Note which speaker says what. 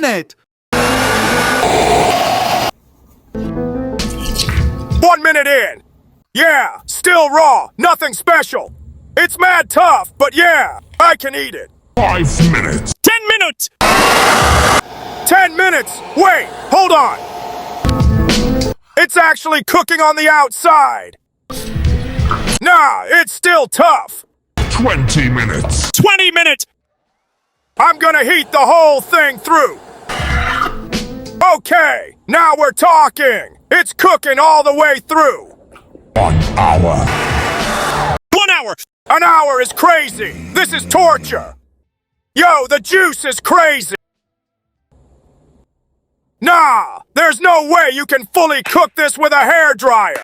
Speaker 1: minute!
Speaker 2: 1 minute in! Yeah, still raw, nothing special. It's mad tough, but yeah, I can eat it.
Speaker 3: 5 minutes.
Speaker 2: 10 minutes! 10 minutes! Wait, hold on! It's actually cooking on the outside! Nah, it's still tough!
Speaker 3: 20 minutes.
Speaker 2: 20 minutes! I'm gonna heat the whole thing through! Okay, now we're talking! It's cooking all the way through!
Speaker 3: 1 hour.
Speaker 2: 1 hour! An hour is crazy! This is torture! Yo, the juice is crazy! Nah, there's no way you can fully cook this with a hairdryer!